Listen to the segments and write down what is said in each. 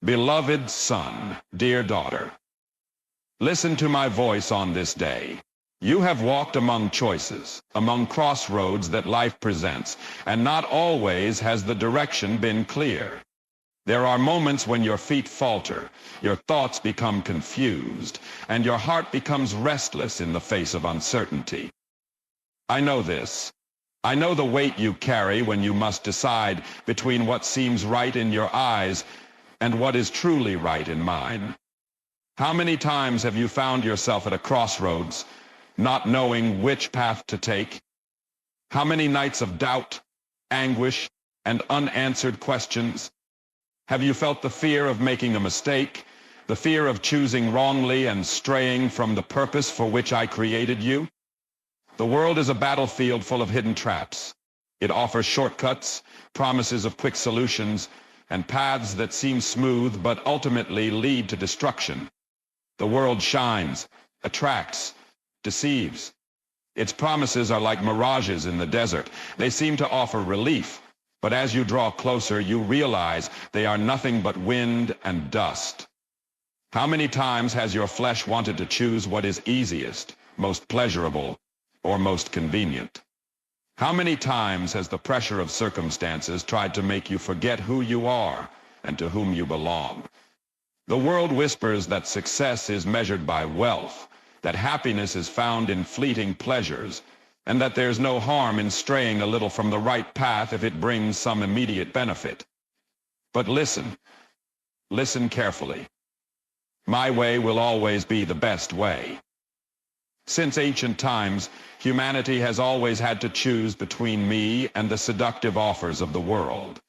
Beloved son, dear daughter, listen to my voice on this day. You have walked among choices, among crossroads that life presents, and not always has the direction been clear. There are moments when your feet falter, your thoughts become confused, and your heart becomes restless in the face of uncertainty. I know this. I know the weight you carry when you must decide between what seems right in your eyes and what is truly right in mine. How many times have you found yourself at a crossroads, not knowing which path to take? How many nights of doubt, anguish, and unanswered questions? Have you felt the fear of making a mistake, the fear of choosing wrongly and straying from the purpose for which I created you? The world is a battlefield full of hidden traps. It offers shortcuts, promises of quick solutions, and paths that seem smooth but ultimately lead to destruction. The world shines, attracts, deceives. Its promises are like mirages in the desert. They seem to offer relief, but as you draw closer, you realize they are nothing but wind and dust. How many times has your flesh wanted to choose what is easiest, most pleasurable, or most convenient? How many times has the pressure of circumstances tried to make you forget who you are and to whom you belong? The world whispers that success is measured by wealth, that happiness is found in fleeting pleasures, and that there's no harm in straying a little from the right path if it brings some immediate benefit. But listen carefully. My way will always be the best way. Since ancient times, humanity has always had to choose between me and the seductive offers of the world.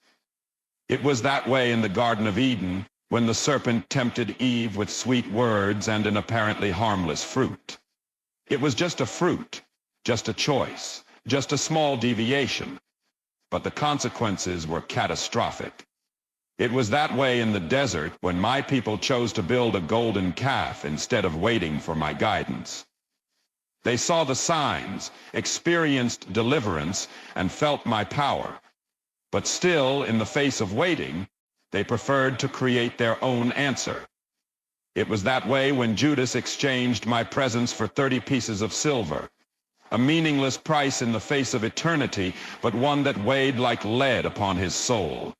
It was that way in the Garden of Eden, when the serpent tempted Eve with sweet words and an apparently harmless fruit. It was just a fruit, just a choice, just a small deviation, but the consequences were catastrophic. It was that way in the desert when my people chose to build a golden calf instead of waiting for my guidance. They saw the signs, experienced deliverance, and felt my power. But still, in the face of waiting, they preferred to create their own answer. It was that way when Judas exchanged my presence for 30 pieces of silver, a meaningless price in the face of eternity, but one that weighed like lead upon his soul.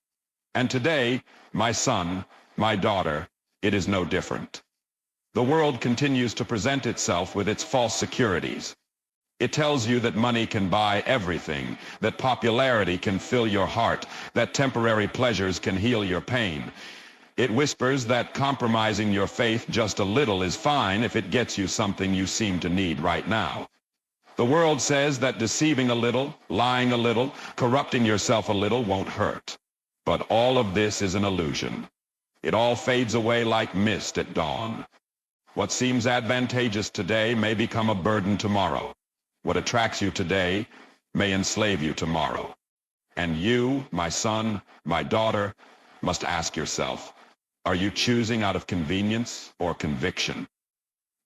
And today, my son, my daughter, it is no different. The world continues to present itself with its false securities. It tells you that money can buy everything, that popularity can fill your heart, that temporary pleasures can heal your pain. It whispers that compromising your faith just a little is fine if it gets you something you seem to need right now. The world says that deceiving a little, lying a little, corrupting yourself a little won't hurt. But all of this is an illusion. It all fades away like mist at dawn. What seems advantageous today may become a burden tomorrow. What attracts you today may enslave you tomorrow. And you, my son, my daughter, must ask yourself, are you choosing out of convenience or conviction?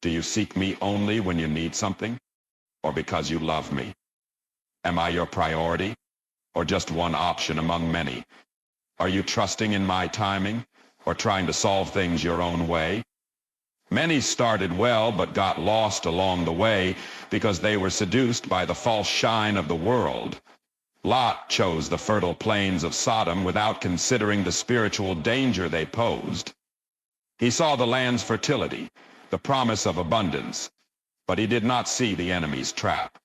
Do you seek me only when you need something, or because you love me? Am I your priority, or just one option among many? Are you trusting in my timing, or trying to solve things your own way? Many started well but got lost along the way because they were seduced by the false shine of the world. Lot chose the fertile plains of Sodom without considering the spiritual danger they posed. He saw the land's fertility, the promise of abundance, but he did not see the enemy's trap.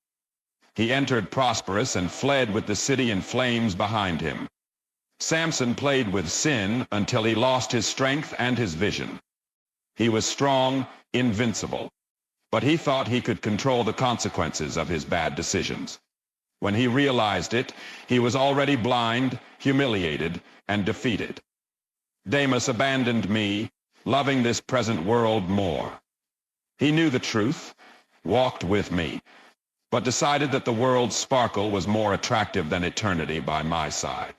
He entered prosperous and fled with the city in flames behind him. Samson played with sin until he lost his strength and his vision. He was strong, invincible, but he thought he could control the consequences of his bad decisions. When he realized it, he was already blind, humiliated, and defeated. Demas abandoned me, loving this present world more. He knew the truth, walked with me, but decided that the world's sparkle was more attractive than eternity by my side.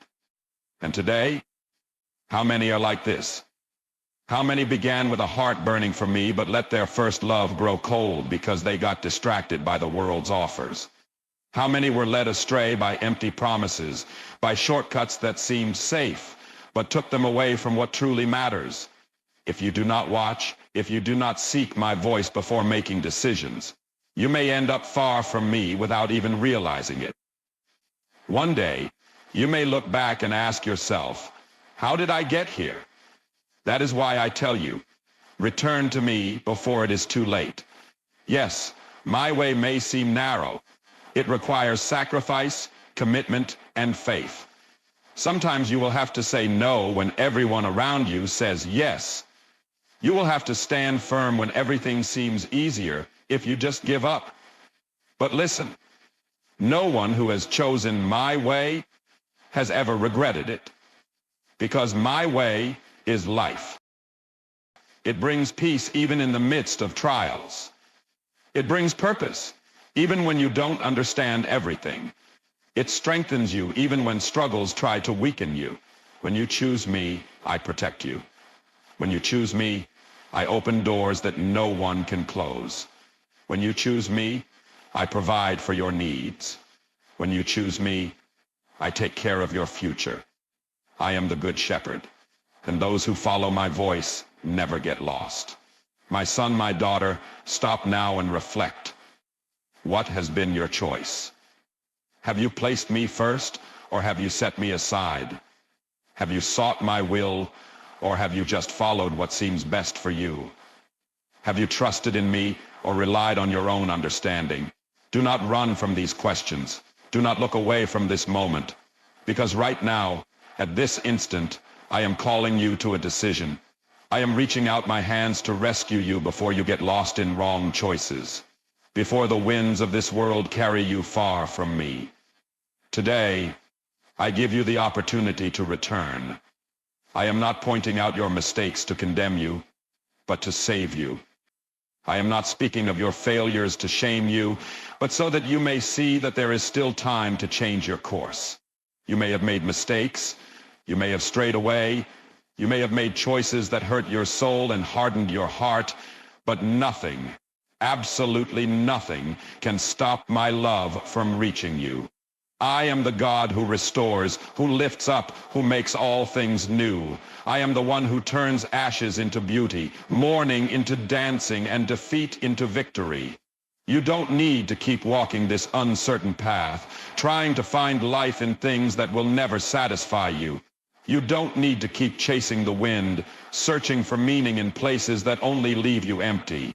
And today, how many are like this? How many began with a heart burning for me but let their first love grow cold because they got distracted by the world's offers? How many were led astray by empty promises, by shortcuts that seemed safe, but took them away from what truly matters. If you do not watch, if you do not seek my voice before making decisions, you may end up far from me without even realizing it. One day, you may look back and ask yourself, how did I get here? That is why I tell you, return to me before it is too late. Yes, my way may seem narrow. It requires sacrifice, commitment, and faith. Sometimes you will have to say no when everyone around you says yes. You will have to stand firm when everything seems easier if you just give up. But listen, no one who has chosen my way has ever regretted it, because my way is life. It brings peace even in the midst of trials. It brings purpose even when you don't understand everything. It strengthens you even when struggles try to weaken you. When you choose me, I protect you. When you choose me, I open doors that no one can close. When you choose me, I provide for your needs. When you choose me, I take care of your future. I am the Good Shepherd, and those who follow my voice never get lost. My son, my daughter, stop now and reflect. What has been your choice? Have you placed me first, or have you set me aside? Have you sought my will, or have you just followed what seems best for you? Have you trusted in me, or relied on your own understanding? Do not run from these questions. Do not look away from this moment, because right now, at this instant, I am calling you to a decision. I am reaching out my hands to rescue you before you get lost in wrong choices, before the winds of this world carry you far from me. Today, I give you the opportunity to return. I am not pointing out your mistakes to condemn you, but to save you. I am not speaking of your failures to shame you, but so that you may see that there is still time to change your course. You may have made mistakes, you may have strayed away, you may have made choices that hurt your soul and hardened your heart, but nothing, absolutely nothing, can stop my love from reaching you. I am the God who restores, who lifts up, who makes all things new. I am the one who turns ashes into beauty, mourning into dancing, and defeat into victory. You don't need to keep walking this uncertain path, trying to find life in things that will never satisfy you. You don't need to keep chasing the wind, searching for meaning in places that only leave you empty.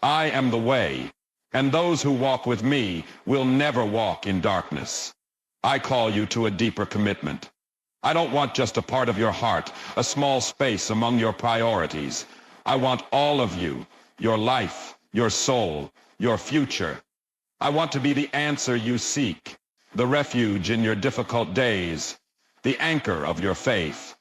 I am the way, and those who walk with me will never walk in darkness. I call you to a deeper commitment. I don't want just a part of your heart, a small space among your priorities. I want all of you, your life, your soul, your future. I want to be the answer you seek, the refuge in your difficult days, the anchor of your faith.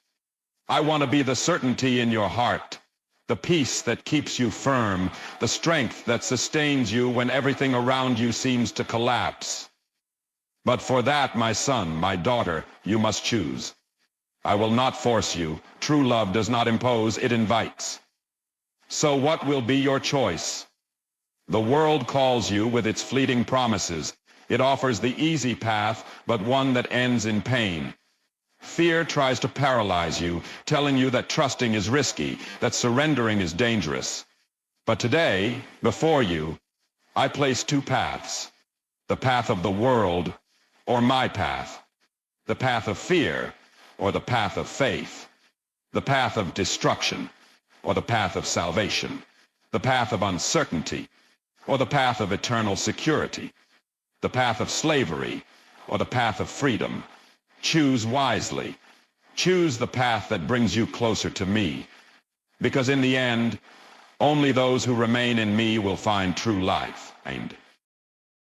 I want to be the certainty in your heart, the peace that keeps you firm, the strength that sustains you when everything around you seems to collapse. But for that, my son, my daughter, you must choose. I will not force you. True love does not impose, it invites. So what will be your choice? The world calls you with its fleeting promises. It offers the easy path, but one that ends in pain. Fear tries to paralyze you, telling you that trusting is risky, that surrendering is dangerous. But today, before you, I place two paths. The path of the world, or my path. The path of fear, or the path of faith. The path of destruction, or the path of salvation. The path of uncertainty, or the path of eternal security. The path of slavery, or the path of freedom. Choose wisely. Choose the path that brings you closer to me. Because in the end, only those who remain in me will find true life. And